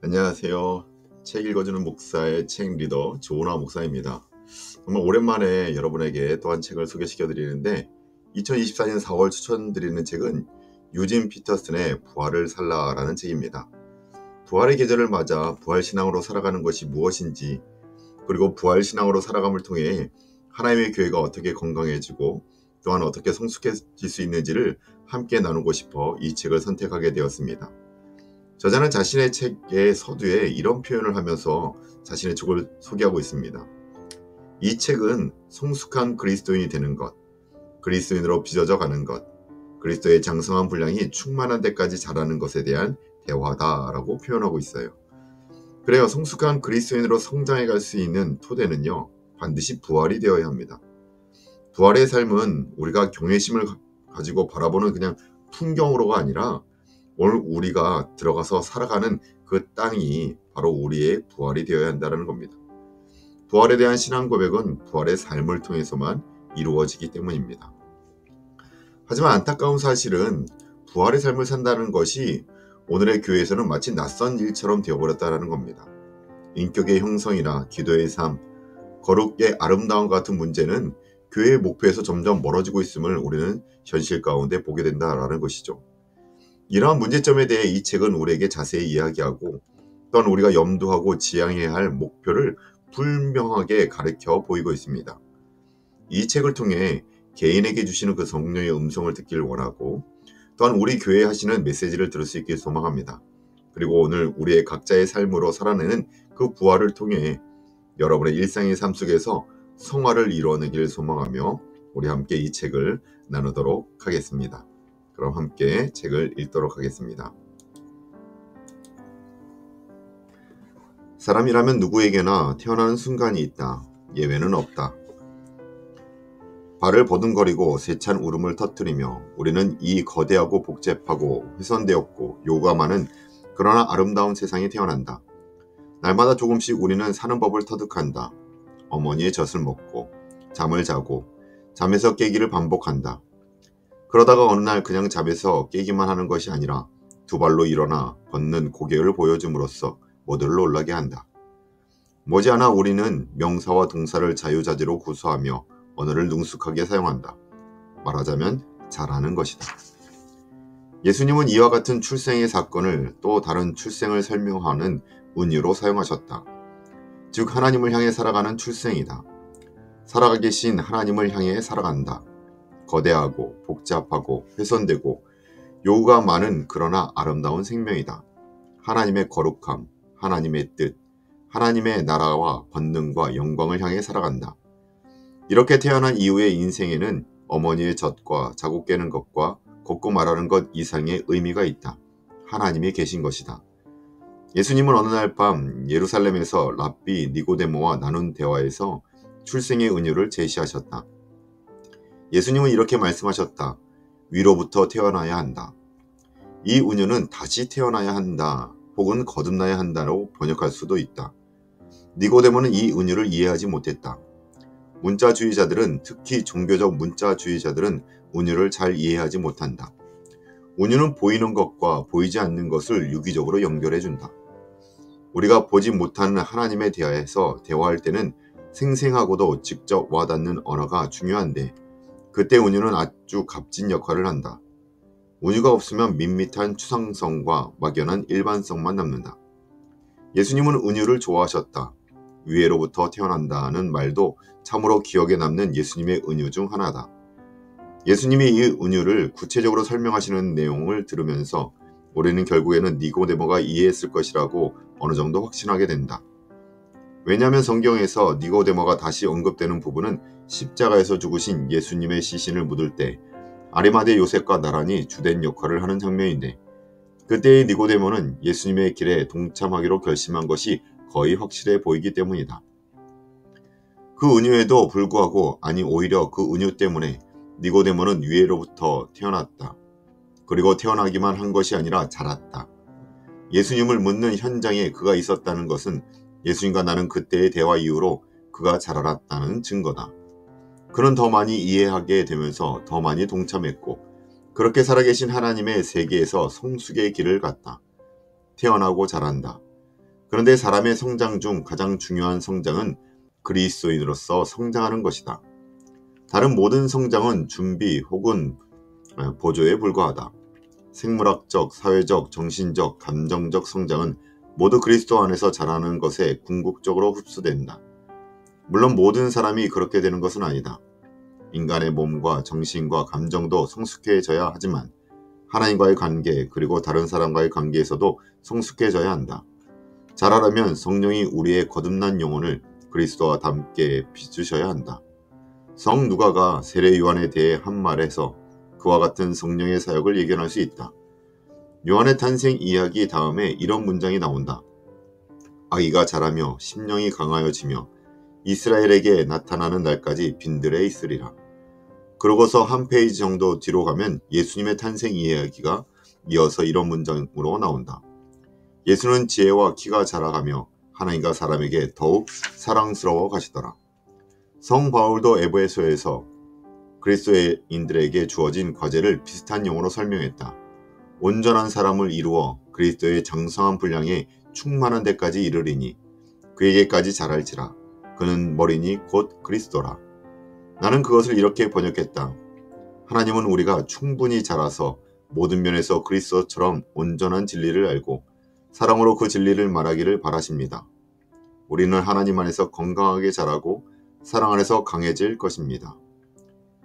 안녕하세요. 책 읽어주는 목사의 책 리더 조은하 목사입니다. 정말 오랜만에 여러분에게 또 한 책을 소개시켜 드리는데 2024년 4월 추천드리는 책은 유진 피터슨의 부활을 살라라는 책입니다. 부활의 계절을 맞아 부활신앙으로 살아가는 것이 무엇인지, 그리고 부활신앙으로 살아감을 통해 하나님의 교회가 어떻게 건강해지고 또한 어떻게 성숙해질 수 있는지를 함께 나누고 싶어 이 책을 선택하게 되었습니다. 저자는 자신의 책의 서두에 이런 표현을 하면서 자신의 책을 소개하고 있습니다. 이 책은 성숙한 그리스도인이 되는 것, 그리스도인으로 빚어져 가는 것, 그리스도의 장성한 분량이 충만한 데까지 자라는 것에 대한 대화다라고 표현하고 있어요. 그래요, 성숙한 그리스도인으로 성장해 갈 수 있는 토대는요, 반드시 부활이 되어야 합니다. 부활의 삶은 우리가 경외심을 가지고 바라보는 그냥 풍경으로가 아니라 오늘 우리가 들어가서 살아가는 그 땅이 바로 우리의 부활이 되어야 한다는 겁니다. 부활에 대한 신앙 고백은 부활의 삶을 통해서만 이루어지기 때문입니다. 하지만 안타까운 사실은 부활의 삶을 산다는 것이 오늘의 교회에서는 마치 낯선 일처럼 되어버렸다는 겁니다. 인격의 형성이나 기도의 삶, 거룩의 아름다움 같은 문제는 교회의 목표에서 점점 멀어지고 있음을 우리는 현실 가운데 보게 된다는 것이죠. 이러한 문제점에 대해 이 책은 우리에게 자세히 이야기하고 또한 우리가 염두하고 지향해야 할 목표를 분명하게 가르쳐 보이고 있습니다. 이 책을 통해 개인에게 주시는 그 성령의 음성을 듣기를 원하고 또한 우리 교회에 하시는 메시지를 들을 수 있길 소망합니다. 그리고 오늘 우리의 각자의 삶으로 살아내는 그 부활을 통해 여러분의 일상의 삶 속에서 성화를 이루어내기를 소망하며 우리 함께 이 책을 나누도록 하겠습니다. 그럼 함께 책을 읽도록 하겠습니다. 사람이라면 누구에게나 태어나는 순간이 있다. 예외는 없다. 발을 버둥거리고 세찬 울음을 터뜨리며 우리는 이 거대하고 복잡하고 훼손되었고 요구가 많은 그러나 아름다운 세상에 태어난다. 날마다 조금씩 우리는 사는 법을 터득한다. 어머니의 젖을 먹고 잠을 자고 잠에서 깨기를 반복한다. 그러다가 어느 날 그냥 잠에서 깨기만 하는 것이 아니라 두 발로 일어나 걷는 고개를 보여줌으로써 모두를 놀라게 한다. 머지않아 우리는 명사와 동사를 자유자재로 구사하며 언어를 능숙하게 사용한다. 말하자면 잘하는 것이다. 예수님은 이와 같은 출생의 사건을 또 다른 출생을 설명하는 은유로 사용하셨다. 즉 하나님을 향해 살아가는 출생이다. 살아가 계신 하나님을 향해 살아간다. 거대하고 복잡하고 훼손되고 요구가 많은 그러나 아름다운 생명이다. 하나님의 거룩함, 하나님의 뜻, 하나님의 나라와 권능과 영광을 향해 살아간다. 이렇게 태어난 이후의 인생에는 어머니의 젖과 자고 깨는 것과 걷고 말하는 것 이상의 의미가 있다. 하나님이 계신 것이다. 예수님은 어느 날 밤 예루살렘에서 랍비 니고데모와 나눈 대화에서 출생의 은유를 제시하셨다. 예수님은 이렇게 말씀하셨다. 위로부터 태어나야 한다. 이 은유는 다시 태어나야 한다 혹은 거듭나야 한다로 번역할 수도 있다. 니고데모는 이 은유를 이해하지 못했다. 문자주의자들은, 특히 종교적 문자주의자들은 은유를 잘 이해하지 못한다. 은유는 보이는 것과 보이지 않는 것을 유기적으로 연결해준다. 우리가 보지 못하는 하나님에 대해서 대화할 때는 생생하고도 직접 와닿는 언어가 중요한데 그때 은유는 아주 값진 역할을 한다. 은유가 없으면 밋밋한 추상성과 막연한 일반성만 남는다. 예수님은 은유를 좋아하셨다. 위에로부터 태어난다는 말도 참으로 기억에 남는 예수님의 은유 중 하나다. 예수님이 이 은유를 구체적으로 설명하시는 내용을 들으면서 우리는 결국에는 니고데모가 이해했을 것이라고 어느 정도 확신하게 된다. 왜냐하면 성경에서 니고데모가 다시 언급되는 부분은 십자가에서 죽으신 예수님의 시신을 묻을 때 아리마대 요셉과 나란히 주된 역할을 하는 장면인데 그때의 니고데모는 예수님의 길에 동참하기로 결심한 것이 거의 확실해 보이기 때문이다. 그 은유에도 불구하고, 아니 오히려 그 은유 때문에 니고데모는 위에로부터 태어났다. 그리고 태어나기만 한 것이 아니라 자랐다. 예수님을 묻는 현장에 그가 있었다는 것은 예수님과 나는 그때의 대화 이후로 그가 자라났다는 증거다. 그는 더 많이 이해하게 되면서 더 많이 동참했고 그렇게 살아계신 하나님의 세계에서 성숙의 길을 갔다. 태어나고 자란다. 그런데 사람의 성장 중 가장 중요한 성장은 그리스도인으로서 성장하는 것이다. 다른 모든 성장은 준비 혹은 보조에 불과하다. 생물학적, 사회적, 정신적, 감정적 성장은 모두 그리스도 안에서 자라는 것에 궁극적으로 흡수된다. 물론 모든 사람이 그렇게 되는 것은 아니다. 인간의 몸과 정신과 감정도 성숙해져야 하지만 하나님과의 관계 그리고 다른 사람과의 관계에서도 성숙해져야 한다. 자라려면 성령이 우리의 거듭난 영혼을 그리스도와 함께 빚으셔야 한다. 성 누가가 세례 요한에 대해 한 말에서 그와 같은 성령의 사역을 예견할 수 있다. 요한의 탄생 이야기 다음에 이런 문장이 나온다. 아기가 자라며 심령이 강하여지며 이스라엘에게 나타나는 날까지 빈들에 있으리라. 그러고서 한 페이지 정도 뒤로 가면 예수님의 탄생 이야기가 이어서 이런 문장으로 나온다. 예수는 지혜와 키가 자라가며 하나님과 사람에게 더욱 사랑스러워 가시더라. 성 바울도 에베소에서 그리스도인들에게 주어진 과제를 비슷한 용어로 설명했다. 온전한 사람을 이루어 그리스도의 장성한 분량에 충만한 데까지 이르리니 그에게까지 자랄지라. 그는 머리니 곧 그리스도라. 나는 그것을 이렇게 번역했다. 하나님은 우리가 충분히 자라서 모든 면에서 그리스도처럼 온전한 진리를 알고 사랑으로 그 진리를 말하기를 바라십니다. 우리는 하나님 안에서 건강하게 자라고 사랑 안에서 강해질 것입니다.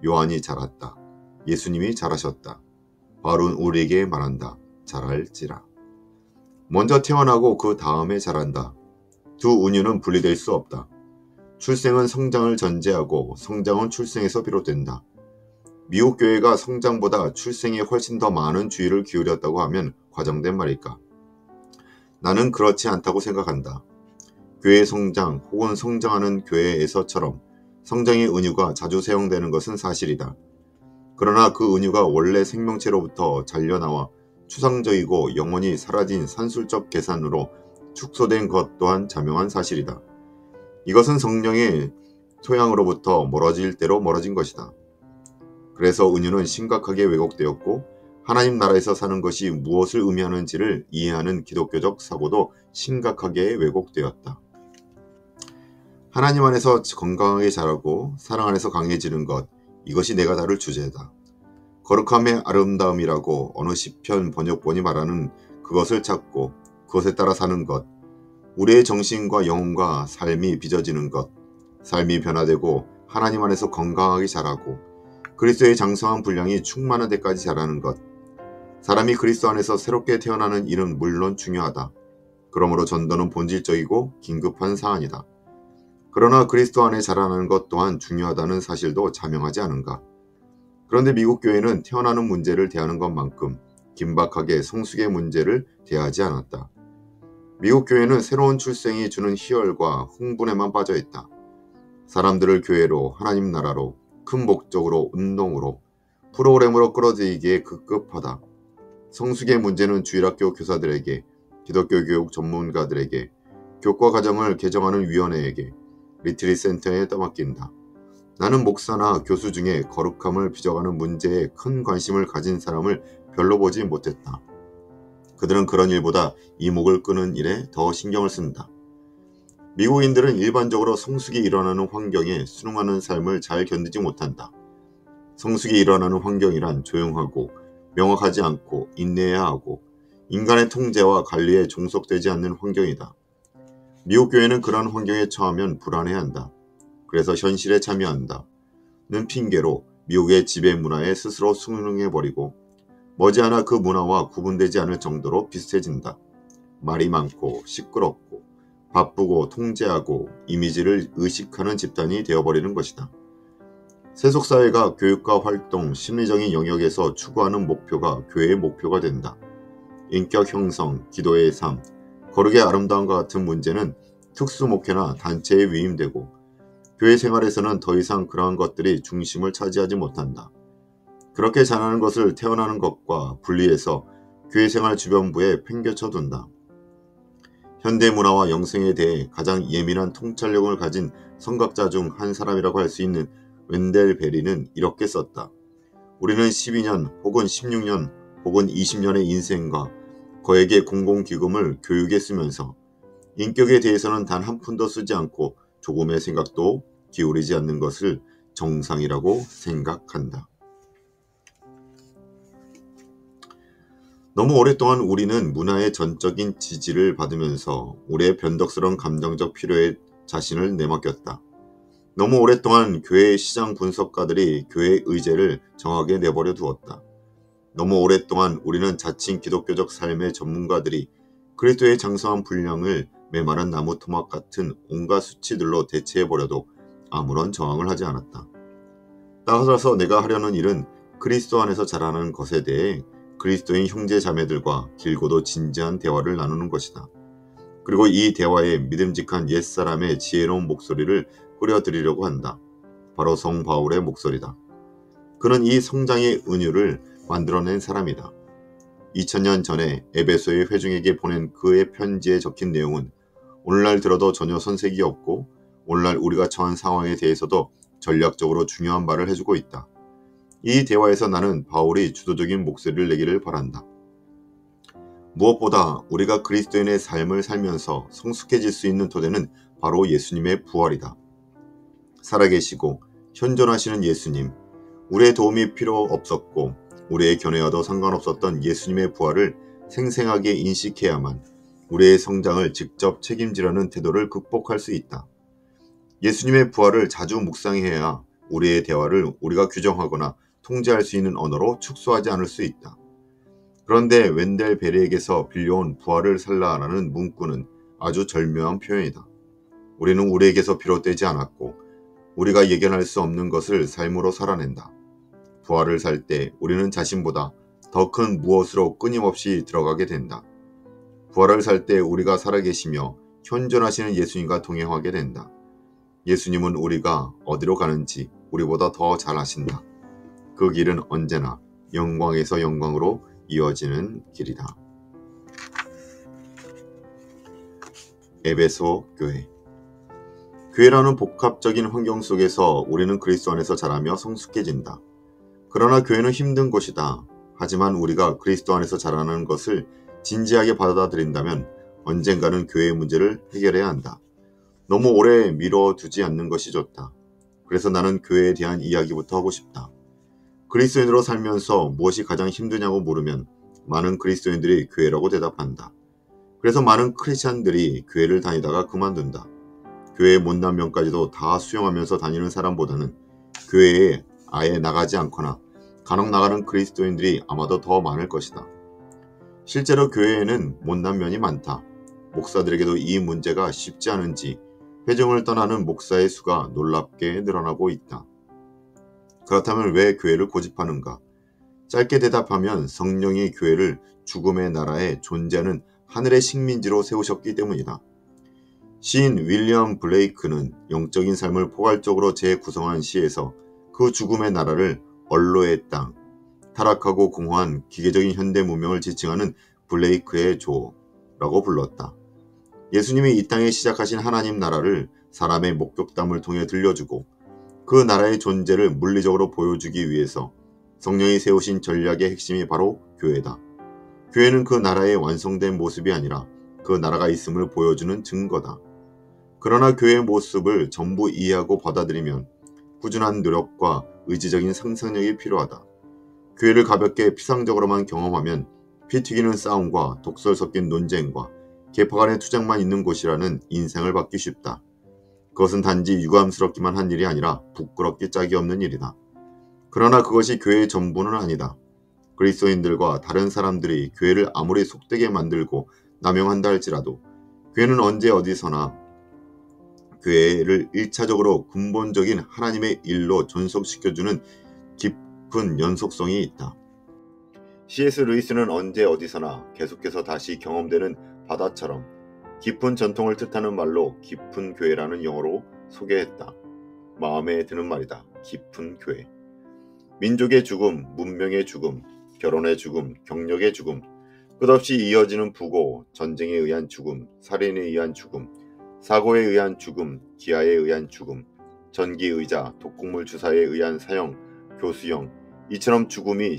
요한이 자랐다. 예수님이 자라셨다. 바울은 우리에게 말한다. 자랄지라. 먼저 태어나고 그 다음에 자란다. 두 운유는 분리될 수 없다. 출생은 성장을 전제하고 성장은 출생에서 비롯된다. 미국 교회가 성장보다 출생에 훨씬 더 많은 주의를 기울였다고 하면 과장된 말일까? 나는 그렇지 않다고 생각한다. 교회 성장 혹은 성장하는 교회에서처럼 성장의 은유가 자주 사용되는 것은 사실이다. 그러나 그 은유가 원래 생명체로부터 잘려나와 추상적이고 영원히 사라진 산술적 계산으로 축소된 것 또한 자명한 사실이다. 이것은 성령의 소양으로부터 멀어질 대로 멀어진 것이다. 그래서 은유는 심각하게 왜곡되었고 하나님 나라에서 사는 것이 무엇을 의미하는지를 이해하는 기독교적 사고도 심각하게 왜곡되었다. 하나님 안에서 건강하게 자라고 사랑 안에서 강해지는 것, 이것이 내가 다룰 주제다. 거룩함의 아름다움이라고 어느 시편 번역본이 말하는 그것을 찾고 그것에 따라 사는 것, 우리의 정신과 영혼과 삶이 빚어지는 것, 삶이 변화되고 하나님 안에서 건강하게 자라고 그리스도의 장성한 분량이 충만한 데까지 자라는 것, 사람이 그리스도 안에서 새롭게 태어나는 일은 물론 중요하다. 그러므로 전도는 본질적이고 긴급한 사안이다. 그러나 그리스도 안에 자라나는 것 또한 중요하다는 사실도 자명하지 않은가? 그런데 미국 교회는 태어나는 문제를 대하는 것만큼 긴박하게 성숙의 문제를 대하지 않았다. 미국 교회는 새로운 출생이 주는 희열과 흥분에만 빠져있다. 사람들을 교회로, 하나님 나라로, 큰 목적으로, 운동으로, 프로그램으로 끌어들이기에 급급하다. 성숙의 문제는 주일학교 교사들에게, 기독교 교육 전문가들에게, 교과 과정을 개정하는 위원회에게, 리트릿 센터에 떠맡긴다. 나는 목사나 교수 중에 거룩함을 빚어가는 문제에 큰 관심을 가진 사람을 별로 보지 못했다. 그들은 그런 일보다 이목을 끄는 일에 더 신경을 쓴다. 미국인들은 일반적으로 성숙이 일어나는 환경에 순응하는 삶을 잘 견디지 못한다. 성숙이 일어나는 환경이란 조용하고 명확하지 않고 인내해야 하고 인간의 통제와 관리에 종속되지 않는 환경이다. 미국 교회는 그런 환경에 처하면 불안해한다. 그래서 현실에 참여한다. 는 핑계로 미국의 지배 문화에 스스로 순응해버리고 머지않아 그 문화와 구분되지 않을 정도로 비슷해진다. 말이 많고 시끄럽고 바쁘고 통제하고 이미지를 의식하는 집단이 되어버리는 것이다. 세속사회가 교육과 활동, 심리적인 영역에서 추구하는 목표가 교회의 목표가 된다. 인격 형성, 기도의 삶, 거룩의 아름다움과 같은 문제는 특수 목회나 단체에 위임되고 교회 생활에서는 더 이상 그러한 것들이 중심을 차지하지 못한다. 그렇게 자라는 것을 태어나는 것과 분리해서 교회 생활 주변부에 팽개쳐둔다. 현대 문화와 영성에 대해 가장 예민한 통찰력을 가진 선각자 중 한 사람이라고 할 수 있는 웬델 베리는 이렇게 썼다. 우리는 12년 혹은 16년 혹은 20년의 인생과 거액의 공공기금을 교육에 쓰면서 인격에 대해서는 단 한 푼도 쓰지 않고 조금의 생각도 기울이지 않는 것을 정상이라고 생각한다. 너무 오랫동안 우리는 문화의 전적인 지지를 받으면서 우리의 변덕스러운 감정적 필요에 자신을 내맡겼다. 너무 오랫동안 교회의 시장 분석가들이 교회의 의제를 정하게 내버려 두었다. 너무 오랫동안 우리는 자칭 기독교적 삶의 전문가들이 그리스도의 장성한 분량을 메마른 나무 토막 같은 온갖 수치들로 대체해버려도 아무런 저항을 하지 않았다. 따라서 내가 하려는 일은 그리스도 안에서 자라는 것에 대해 그리스도인 형제 자매들과 길고도 진지한 대화를 나누는 것이다. 그리고 이 대화에 믿음직한 옛사람의 지혜로운 목소리를 꾸려드리려고 한다. 바로 성 바울의 목소리다. 그는 이 성장의 은유를 만들어낸 사람이다. 2000년 전에 에베소의 회중에게 보낸 그의 편지에 적힌 내용은 오늘날 들어도 전혀 손색이 없고 오늘날 우리가 처한 상황에 대해서도 전략적으로 중요한 말을 해주고 있다. 이 대화에서 나는 바울이 주도적인 목소리를 내기를 바란다. 무엇보다 우리가 그리스도인의 삶을 살면서 성숙해질 수 있는 토대는 바로 예수님의 부활이다. 살아계시고 현존하시는 예수님, 우리의 도움이 필요 없었고 우리의 견해와도 상관없었던 예수님의 부활을 생생하게 인식해야만 우리의 성장을 직접 책임지려는 태도를 극복할 수 있다. 예수님의 부활을 자주 묵상해야 우리의 대화를 우리가 규정하거나 통제할 수 있는 언어로 축소하지 않을 수 있다. 그런데 웬델 베리에게서 빌려온 부활을 살라라는 문구는 아주 절묘한 표현이다. 우리는 우리에게서 비롯되지 않았고 우리가 예견할 수 없는 것을 삶으로 살아낸다. 부활을 살 때 우리는 자신보다 더 큰 무엇으로 끊임없이 들어가게 된다. 부활을 살 때 우리가 살아계시며 현존하시는 예수님과 동행하게 된다. 예수님은 우리가 어디로 가는지 우리보다 더 잘 아신다. 그 길은 언제나 영광에서 영광으로 이어지는 길이다. 에베소 교회. 교회라는 복합적인 환경 속에서 우리는 그리스도 안에서 자라며 성숙해진다. 그러나 교회는 힘든 곳이다. 하지만 우리가 그리스도 안에서 자라는 것을 진지하게 받아들인다면 언젠가는 교회의 문제를 해결해야 한다. 너무 오래 미뤄두지 않는 것이 좋다. 그래서 나는 교회에 대한 이야기부터 하고 싶다. 그리스도인으로 살면서 무엇이 가장 힘드냐고 물으면 많은 그리스도인들이 교회라고 대답한다. 그래서 많은 크리스찬들이 교회를 다니다가 그만둔다. 교회의 못난 면까지도 다 수용하면서 다니는 사람보다는 교회에 아예 나가지 않거나 간혹 나가는 그리스도인들이 아마도 더 많을 것이다. 실제로 교회에는 못난 면이 많다. 목사들에게도 이 문제가 쉽지 않은지 회중을 떠나는 목사의 수가 놀랍게 늘어나고 있다. 그렇다면 왜 교회를 고집하는가? 짧게 대답하면 성령이 교회를 죽음의 나라에 존재하는 하늘의 식민지로 세우셨기 때문이다. 시인 윌리엄 블레이크는 영적인 삶을 포괄적으로 재구성한 시에서 그 죽음의 나라를 언로의 땅, 타락하고 공허한 기계적인 현대 문명을 지칭하는 블레이크의 조라고 불렀다. 예수님이 이 땅에 시작하신 하나님 나라를 사람의 목격담을 통해 들려주고 그 나라의 존재를 물리적으로 보여주기 위해서 성령이 세우신 전략의 핵심이 바로 교회다. 교회는 그 나라의 완성된 모습이 아니라 그 나라가 있음을 보여주는 증거다. 그러나 교회의 모습을 전부 이해하고 받아들이면 꾸준한 노력과 의지적인 상상력이 필요하다. 교회를 가볍게 피상적으로만 경험하면 피 튀기는 싸움과 독설 섞인 논쟁과 계파 간의 투쟁만 있는 곳이라는 인상을 받기 쉽다. 그것은 단지 유감스럽기만 한 일이 아니라 부끄럽기 짝이 없는 일이다. 그러나 그것이 교회의 전부는 아니다. 그리스도인들과 다른 사람들이 교회를 아무리 속되게 만들고 남용한다 할지라도 교회는 언제 어디서나 교회를 1차적으로 근본적인 하나님의 일로 존속시켜주는 깊은 연속성이 있다. C.S. 루이스는 언제 어디서나 계속해서 다시 경험되는 바다처럼 깊은 전통을 뜻하는 말로 깊은 교회라는 영어로 소개했다. 마음에 드는 말이다. 깊은 교회. 민족의 죽음, 문명의 죽음, 결혼의 죽음, 경력의 죽음, 끝없이 이어지는 부고, 전쟁에 의한 죽음, 살인에 의한 죽음, 사고에 의한 죽음, 기아에 의한 죽음, 전기의자, 독극물 주사에 의한 사형, 교수형, 이처럼 죽음이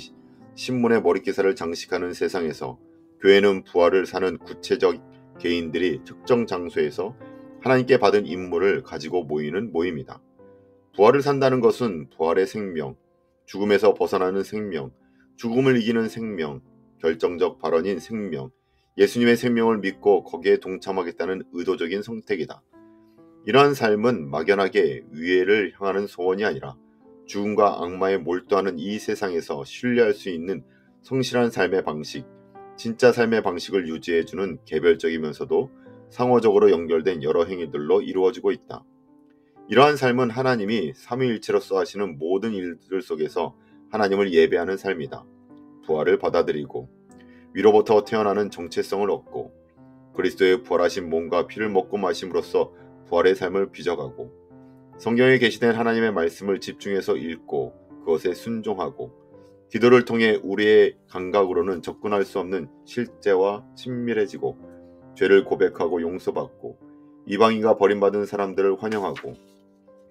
신문의 머리기사를 장식하는 세상에서 교회는 부활을 사는 구체적 개인들이 특정 장소에서 하나님께 받은 임무를 가지고 모이는 모임이다. 부활을 산다는 것은 부활의 생명, 죽음에서 벗어나는 생명, 죽음을 이기는 생명, 결정적 발언인 생명, 예수님의 생명을 믿고 거기에 동참하겠다는 의도적인 선택이다. 이러한 삶은 막연하게 위해를 향하는 소원이 아니라 죽음과 악마에 몰두하는 이 세상에서 신뢰할 수 있는 성실한 삶의 방식, 진짜 삶의 방식을 유지해주는 개별적이면서도 상호적으로 연결된 여러 행위들로 이루어지고 있다. 이러한 삶은 하나님이 삼위일체로서 하시는 모든 일들 속에서 하나님을 예배하는 삶이다. 부활을 받아들이고 위로부터 태어나는 정체성을 얻고 그리스도의 부활하신 몸과 피를 먹고 마심으로써 부활의 삶을 빚어가고 성경에 게시된 하나님의 말씀을 집중해서 읽고 그것에 순종하고 기도를 통해 우리의 감각으로는 접근할 수 없는 실제와 친밀해지고 죄를 고백하고 용서받고 이방인과 버림받은 사람들을 환영하고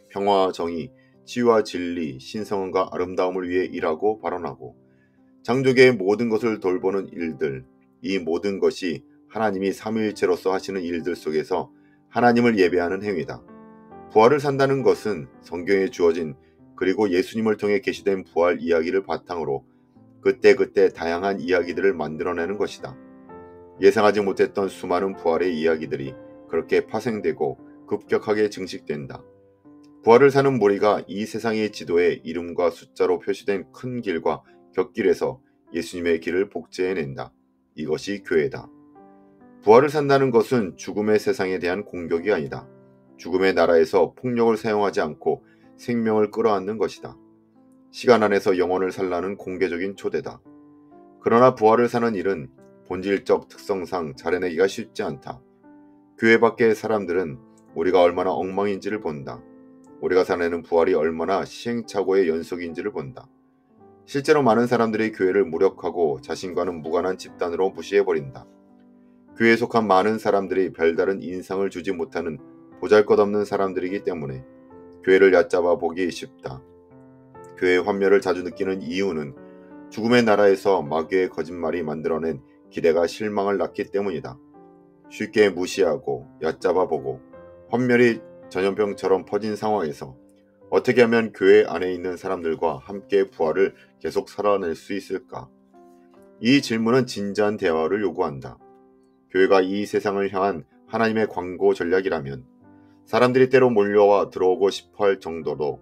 평화와 정의, 치유와 진리, 신성함과 아름다움을 위해 일하고 발언하고 창조계의 모든 것을 돌보는 일들, 이 모든 것이 하나님이 삼위일체로서 하시는 일들 속에서 하나님을 예배하는 행위다. 부활을 산다는 것은 성경에 주어진 그리고 예수님을 통해 계시된 부활 이야기를 바탕으로 그때그때 다양한 이야기들을 만들어내는 것이다. 예상하지 못했던 수많은 부활의 이야기들이 그렇게 파생되고 급격하게 증식된다. 부활을 사는 무리가 이 세상의 지도에 이름과 숫자로 표시된 큰 길과 곁길에서 예수님의 길을 복제해낸다. 이것이 교회다. 부활을 산다는 것은 죽음의 세상에 대한 공격이 아니다. 죽음의 나라에서 폭력을 사용하지 않고 생명을 끌어안는 것이다. 시간 안에서 영혼을 살라는 공개적인 초대다. 그러나 부활을 사는 일은 본질적 특성상 잘해내기가 쉽지 않다. 교회 밖의 사람들은 우리가 얼마나 엉망인지를 본다. 우리가 사내는 부활이 얼마나 시행착오의 연속인지를 본다. 실제로 많은 사람들이 교회를 무력하고 자신과는 무관한 집단으로 무시해버린다. 교회에 속한 많은 사람들이 별다른 인상을 주지 못하는 보잘것없는 사람들이기 때문에 교회를 얕잡아 보기 쉽다. 교회의 환멸을 자주 느끼는 이유는 죽음의 나라에서 마귀의 거짓말이 만들어낸 기대가 실망을 낳기 때문이다. 쉽게 무시하고 얕잡아 보고 환멸이 전염병처럼 퍼진 상황에서 어떻게 하면 교회 안에 있는 사람들과 함께 부활을 계속 살아낼 수 있을까? 이 질문은 진지한 대화를 요구한다. 교회가 이 세상을 향한 하나님의 광고 전략이라면 사람들이 때로 몰려와 들어오고 싶어할 정도로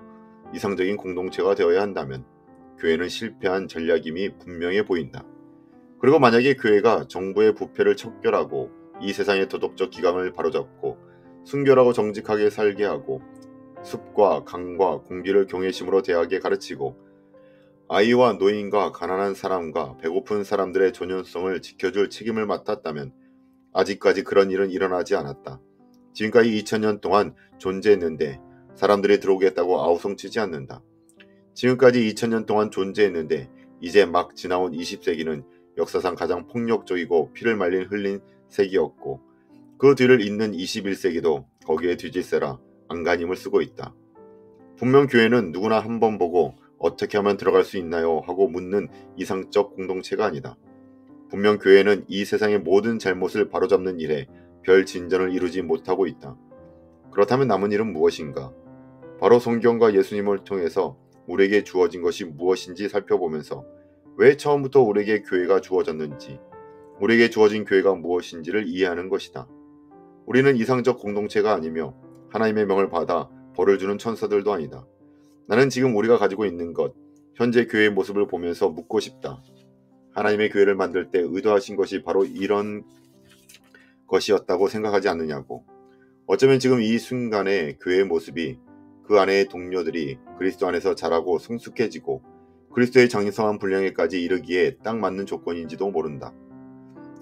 이상적인 공동체가 되어야 한다면 교회는 실패한 전략임이 분명해 보인다. 그리고 만약에 교회가 정부의 부패를 척결하고 이 세상의 도덕적 기강을 바로잡고 순결하고 정직하게 살게 하고 숲과 강과 공기를 경외심으로 대하게 가르치고 아이와 노인과 가난한 사람과 배고픈 사람들의 존엄성을 지켜줄 책임을 맡았다면 아직까지 그런 일은 일어나지 않았다. 지금까지 2000년 동안 존재했는데 사람들이 들어오겠다고 아우성치지 않는다. 지금까지 2000년 동안 존재했는데 이제 막 지나온 20세기는 역사상 가장 폭력적이고 피를 말린 흘린 세기였고 그 뒤를 잇는 21세기도 거기에 뒤질세라 안간힘을 쓰고 있다. 분명 교회는 누구나 한 번 보고 어떻게 하면 들어갈 수 있나요? 하고 묻는 이상적 공동체가 아니다. 분명 교회는 이 세상의 모든 잘못을 바로잡는 일에 별 진전을 이루지 못하고 있다. 그렇다면 남은 일은 무엇인가? 바로 성경과 예수님을 통해서 우리에게 주어진 것이 무엇인지 살펴보면서 왜 처음부터 우리에게 교회가 주어졌는지, 우리에게 주어진 교회가 무엇인지를 이해하는 것이다. 우리는 이상적 공동체가 아니며 하나님의 명을 받아 벌을 주는 천사들도 아니다. 나는 지금 우리가 가지고 있는 것, 현재 교회의 모습을 보면서 묻고 싶다. 하나님의 교회를 만들 때 의도하신 것이 바로 이런 것이었다고 생각하지 않느냐고. 어쩌면 지금 이 순간의 교회의 모습이 그 안의 동료들이 그리스도 안에서 자라고 성숙해지고 그리스도의 장성한 분량에까지 이르기에 딱 맞는 조건인지도 모른다.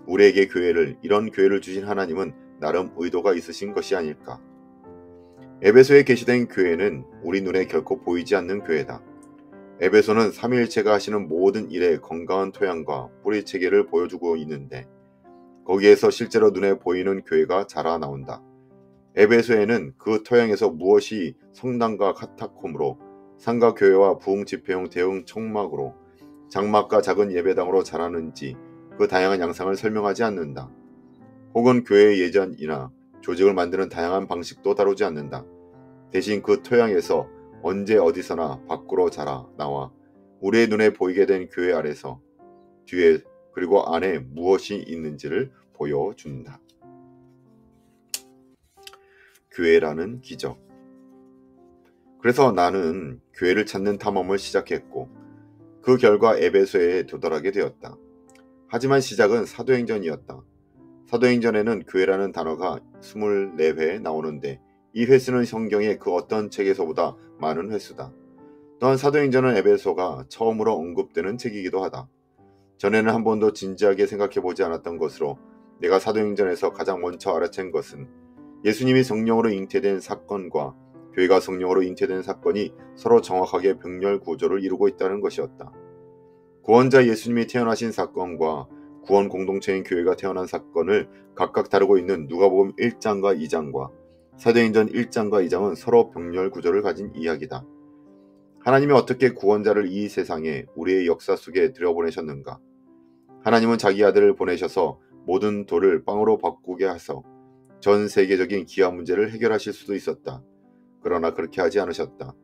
우리에게 교회를, 이런 교회를 주신 하나님은 나름 의도가 있으신 것이 아닐까. 에베소에 게시된 교회는 우리 눈에 결코 보이지 않는 교회다. 에베소는 삼위일체가 하시는 모든 일의 건강한 토양과 뿌리 체계를 보여주고 있는데 거기에서 실제로 눈에 보이는 교회가 자라나온다. 에베소에는 그 토양에서 무엇이 성당과 카타콤으로 상가 교회와 부흥 집회용 대응 청막으로 장막과 작은 예배당으로 자라는지 그 다양한 양상을 설명하지 않는다. 혹은 교회의 예전이나 조직을 만드는 다양한 방식도 다루지 않는다. 대신 그 토양에서 언제 어디서나 밖으로 자라 나와 우리의 눈에 보이게 된 교회 아래서 뒤에 그리고 안에 무엇이 있는지를 보여준다. 교회라는 기적. 그래서 나는 교회를 찾는 탐험을 시작했고 그 결과 에베소에 도달하게 되었다. 하지만 시작은 사도행전이었다. 사도행전에는 교회라는 단어가 24회 나오는데 이 횟수는 성경의 그 어떤 책에서보다 많은 횟수다. 또한 사도행전은 에베소가 처음으로 언급되는 책이기도 하다. 전에는 한 번도 진지하게 생각해보지 않았던 것으로 내가 사도행전에서 가장 먼저 알아챈 것은 예수님이 성령으로 잉태된 사건과 교회가 성령으로 잉태된 사건이 서로 정확하게 병렬 구조를 이루고 있다는 것이었다. 구원자 예수님이 태어나신 사건과 구원 공동체인 교회가 태어난 사건을 각각 다루고 있는 누가복음 1장과 2장과 사도행전 1장과 2장은 서로 병렬 구조를 가진 이야기다. 하나님이 어떻게 구원자를 이 세상에 우리의 역사 속에 들여보내셨는가? 하나님은 자기 아들을 보내셔서 모든 돌을 빵으로 바꾸게 하셔 전 세계적인 기아 문제를 해결하실 수도 있었다. 그러나 그렇게 하지 않으셨다.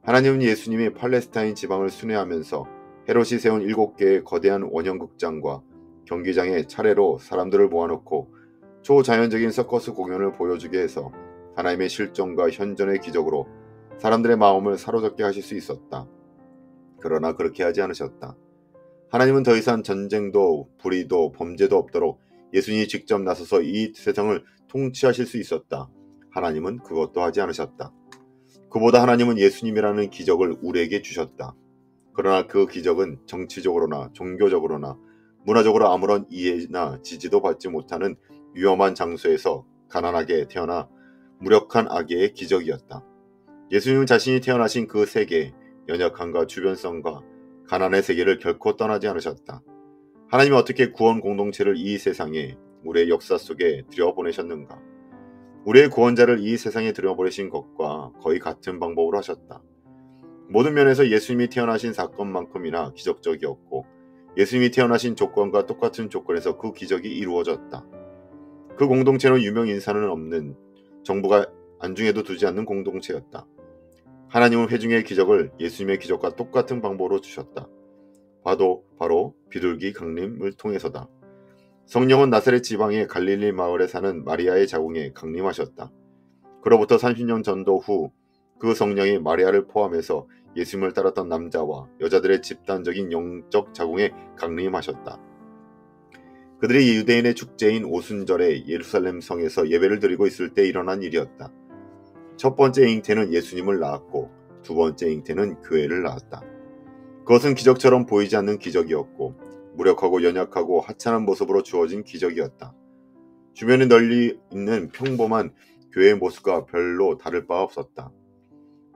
하나님은 예수님이 팔레스타인 지방을 순회하면서 헤롯이 세운 7개의 거대한 원형극장과 경기장에 차례로 사람들을 모아놓고 초자연적인 서커스 공연을 보여주게 해서 하나님의 실존과 현존의 기적으로 사람들의 마음을 사로잡게 하실 수 있었다. 그러나 그렇게 하지 않으셨다. 하나님은 더 이상 전쟁도 불의도 범죄도 없도록 예수님이 직접 나서서 이 세상을 통치하실 수 있었다. 하나님은 그것도 하지 않으셨다. 그보다 하나님은 예수님이라는 기적을 우리에게 주셨다. 그러나 그 기적은 정치적으로나 종교적으로나 문화적으로 아무런 이해나 지지도 받지 못하는 위험한 장소에서 가난하게 태어나 무력한 아기의 기적이었다. 예수님은 자신이 태어나신 그 세계, 연약함과 주변성과 가난의 세계를 결코 떠나지 않으셨다. 하나님이 어떻게 구원 공동체를 이 세상에 우리의 역사 속에 들여보내셨는가? 우리의 구원자를 이 세상에 들여보내신 것과 거의 같은 방법으로 하셨다. 모든 면에서 예수님이 태어나신 사건만큼이나 기적적이었고 예수님이 태어나신 조건과 똑같은 조건에서 그 기적이 이루어졌다. 그 공동체는 유명 인사는 없는 정부가 안중에도 두지 않는 공동체였다. 하나님은 회중의 기적을 예수님의 기적과 똑같은 방법으로 주셨다. 바로 비둘기 강림을 통해서다. 성령은 나사렛 지방의 갈릴리 마을에 사는 마리아의 자궁에 강림하셨다. 그로부터 30년 전도 후 그 성령이 마리아를 포함해서 예수님을 따랐던 남자와 여자들의 집단적인 영적 자궁에 강림하셨다. 그들이 유대인의 축제인 오순절에 예루살렘 성에서 예배를 드리고 있을 때 일어난 일이었다. 첫 번째 잉태는 예수님을 낳았고 두 번째 잉태는 교회를 낳았다. 그것은 기적처럼 보이지 않는 기적이었고 무력하고 연약하고 하찮은 모습으로 주어진 기적이었다. 주변에 널리 있는 평범한 교회의 모습과 별로 다를 바 없었다.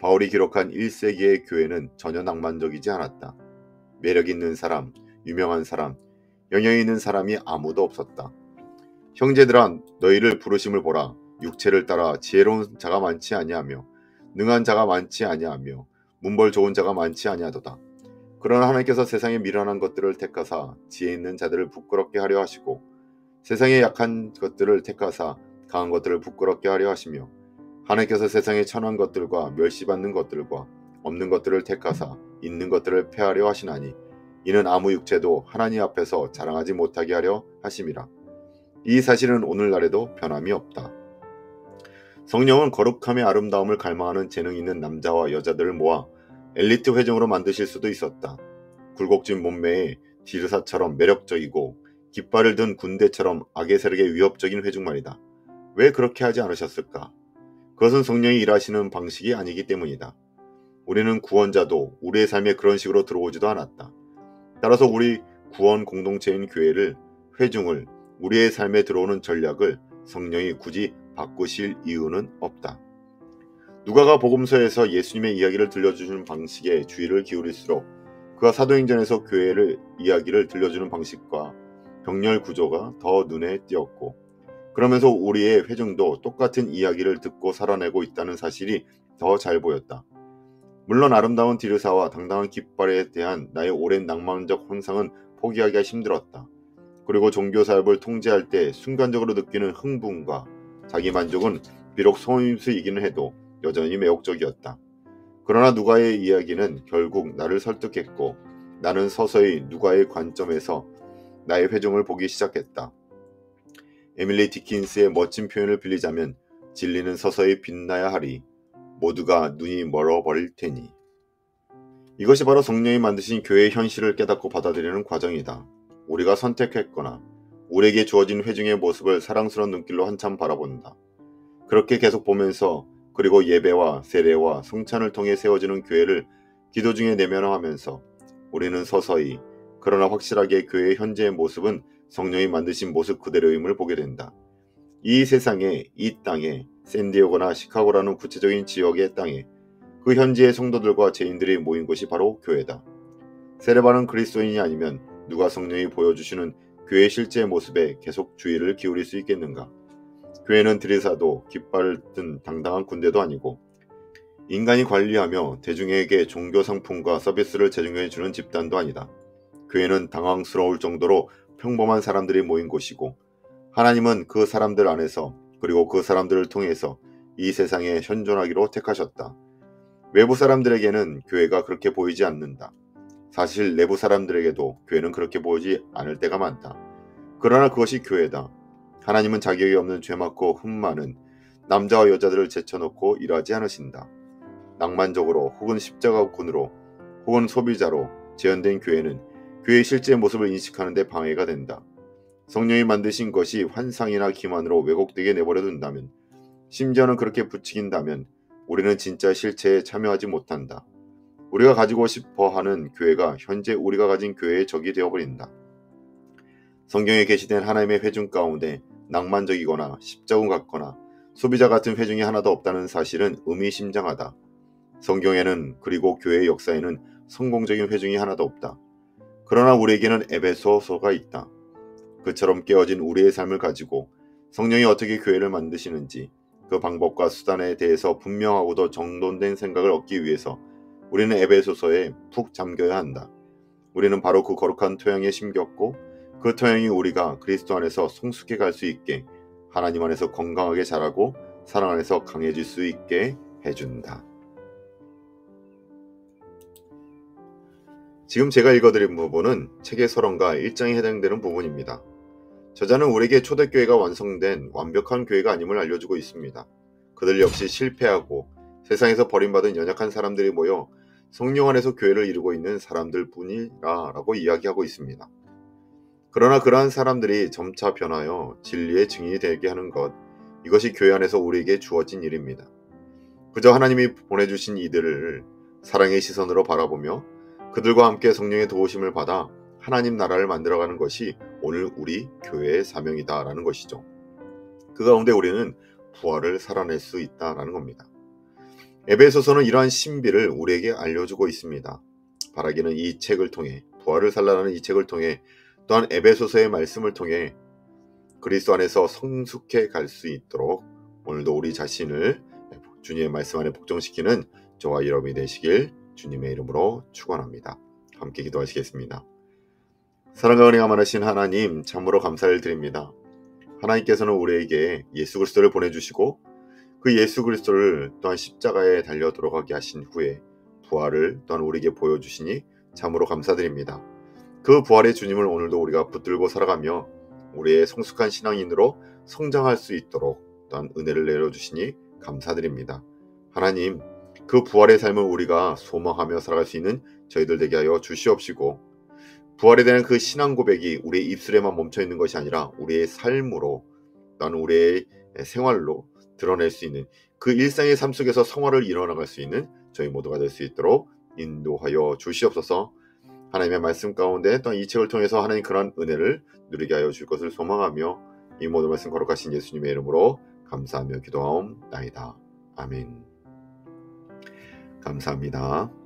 바울이 기록한 1세기의 교회는 전혀 낭만적이지 않았다. 매력 있는 사람, 유명한 사람, 영향 있는 사람이 아무도 없었다. 형제들아 너희를 부르심을 보라. 육체를 따라 지혜로운 자가 많지 아니하며 능한 자가 많지 아니하며 문벌 좋은 자가 많지 아니하도다. 그러나 하나님께서 세상에 미련한 것들을 택하사 지혜 있는 자들을 부끄럽게 하려 하시고 세상에 약한 것들을 택하사 강한 것들을 부끄럽게 하려 하시며 하나님께서 세상에 천한 것들과 멸시받는 것들과 없는 것들을 택하사 있는 것들을 폐하려 하시나니 이는 아무 육체도 하나님 앞에서 자랑하지 못하게 하려 하심이라. 이 사실은 오늘날에도 변함이 없다. 성령은 거룩함의 아름다움을 갈망하는 재능 있는 남자와 여자들을 모아 엘리트 회중으로 만드실 수도 있었다. 굴곡진 몸매에 디르사처럼 매력적이고 깃발을 든 군대처럼 악의 세력에 위협적인 회중 말이다. 왜 그렇게 하지 않으셨을까? 그것은 성령이 일하시는 방식이 아니기 때문이다. 우리는 구원자도 우리의 삶에 그런 식으로 들어오지도 않았다. 따라서 우리 구원 공동체인 교회를, 회중을, 우리의 삶에 들어오는 전략을 성령이 굳이 바꾸실 이유는 없다. 누가가 복음서에서 예수님의 이야기를 들려주는 방식에 주의를 기울일수록 그가 사도행전에서 교회를 이야기를 들려주는 방식과 병렬 구조가 더 눈에 띄었고 그러면서 우리의 회중도 똑같은 이야기를 듣고 살아내고 있다는 사실이 더 잘 보였다. 물론 아름다운 디르사와 당당한 깃발에 대한 나의 오랜 낭만적 환상은 포기하기가 힘들었다. 그리고 종교사역을 통제할 때 순간적으로 느끼는 흥분과 자기 만족은 비록 소임수이기는 해도 여전히 매혹적이었다. 그러나 누가의 이야기는 결국 나를 설득했고 나는 서서히 누가의 관점에서 나의 회중을 보기 시작했다. 에밀리 디킨스의 멋진 표현을 빌리자면 진리는 서서히 빛나야 하리. 모두가 눈이 멀어버릴 테니. 이것이 바로 성령이 만드신 교회의 현실을 깨닫고 받아들이는 과정이다. 우리가 선택했거나 우리에게 주어진 회중의 모습을 사랑스러운 눈길로 한참 바라본다. 그렇게 계속 보면서 그리고 예배와 세례와 성찬을 통해 세워지는 교회를 기도 중에 내면화하면서 우리는 서서히 그러나 확실하게 교회의 현재의 모습은 성령이 만드신 모습 그대로임을 보게 된다. 이 세상에, 이 땅에, 샌디에고나 시카고라는 구체적인 지역의 땅에 그 현지의 성도들과 죄인들이 모인 곳이 바로 교회다. 세례받은 그리스도인이 아니면 누가 성령이 보여주시는 교회의 실제 모습에 계속 주의를 기울일 수 있겠는가? 교회는 들이사도 깃발을 든 당당한 군대도 아니고 인간이 관리하며 대중에게 종교 상품과 서비스를 제공해주는 집단도 아니다. 교회는 당황스러울 정도로 평범한 사람들이 모인 곳이고 하나님은 그 사람들 안에서 그리고 그 사람들을 통해서 이 세상에 현존하기로 택하셨다. 외부 사람들에게는 교회가 그렇게 보이지 않는다. 사실 내부 사람들에게도 교회는 그렇게 보이지 않을 때가 많다. 그러나 그것이 교회다. 하나님은 자격이 없는 죄 많고 흠 많은 남자와 여자들을 제쳐놓고 일하지 않으신다. 낭만적으로 혹은 십자가군으로 혹은 소비자로 재현된 교회는 교회의 실제 모습을 인식하는 데 방해가 된다. 성령이 만드신 것이 환상이나 기만으로 왜곡되게 내버려 둔다면, 심지어는 그렇게 부추긴다면 우리는 진짜 실체에 참여하지 못한다. 우리가 가지고 싶어 하는 교회가 현재 우리가 가진 교회의 적이 되어버린다. 성경에 게시된 하나님의 회중 가운데 낭만적이거나 십자군 같거나 소비자 같은 회중이 하나도 없다는 사실은 의미심장하다. 성경에는 그리고 교회의 역사에는 성공적인 회중이 하나도 없다. 그러나 우리에게는 에베소서가 있다. 그처럼 깨어진 우리의 삶을 가지고 성령이 어떻게 교회를 만드시는지 그 방법과 수단에 대해서 분명하고도 정돈된 생각을 얻기 위해서 우리는 에베소서에 푹 잠겨야 한다. 우리는 바로 그 거룩한 토양에 심겼고 그 토양이 우리가 그리스도 안에서 성숙해 갈 수 있게 하나님 안에서 건강하게 자라고 사랑 안에서 강해질 수 있게 해준다. 지금 제가 읽어드린 부분은 책의 서론과 1장에 해당되는 부분입니다. 저자는 우리에게 초대교회가 완성된 완벽한 교회가 아님을 알려주고 있습니다. 그들 역시 실패하고 세상에서 버림받은 연약한 사람들이 모여 성령 안에서 교회를 이루고 있는 사람들 뿐이라 라고 이야기하고 있습니다. 그러나 그러한 사람들이 점차 변하여 진리의 증인이 되게 하는 것, 이것이 교회 안에서 우리에게 주어진 일입니다. 그저 하나님이 보내주신 이들을 사랑의 시선으로 바라보며 그들과 함께 성령의 도우심을 받아 하나님 나라를 만들어가는 것이 오늘 우리 교회의 사명이다라는 것이죠. 그 가운데 우리는 부활을 살아낼 수 있다라는 겁니다. 에베소서는 이러한 신비를 우리에게 알려주고 있습니다. 바라기는 이 책을 통해, 부활을 살라는 이 책을 통해, 또한 에베소서의 말씀을 통해 그리스도 안에서 성숙해 갈 수 있도록 오늘도 우리 자신을 주님의 말씀 안에 복종시키는 저와 여러분이 되시길 주님의 이름으로 축원합니다. 함께 기도하시겠습니다. 사랑과 은혜가 많으신 하나님, 참으로 감사를 드립니다. 하나님께서는 우리에게 예수 그리스도를 보내주시고 그 예수 그리스도를 또한 십자가에 달려 들어가게 하신 후에 부활을 또한 우리에게 보여주시니 참으로 감사드립니다. 그 부활의 주님을 오늘도 우리가 붙들고 살아가며 우리의 성숙한 신앙인으로 성장할 수 있도록 또한 은혜를 내려주시니 감사드립니다. 하나님, 그 부활의 삶을 우리가 소망하며 살아갈 수 있는 저희들 되게 하여 주시옵시고, 부활에 대한 그 신앙 고백이 우리의 입술에만 멈춰있는 것이 아니라 우리의 삶으로 또한 우리의 생활로 드러낼 수 있는 그 일상의 삶 속에서 성화를 이뤄나갈 수 있는 저희 모두가 될 수 있도록 인도하여 주시옵소서. 하나님의 말씀 가운데 또한 이 책을 통해서 하나님 그러한 은혜를 누리게 하여 줄 것을 소망하며 이 모든 말씀 거룩하신 예수님의 이름으로 감사하며 기도하옵나이다. 아멘. 감사합니다.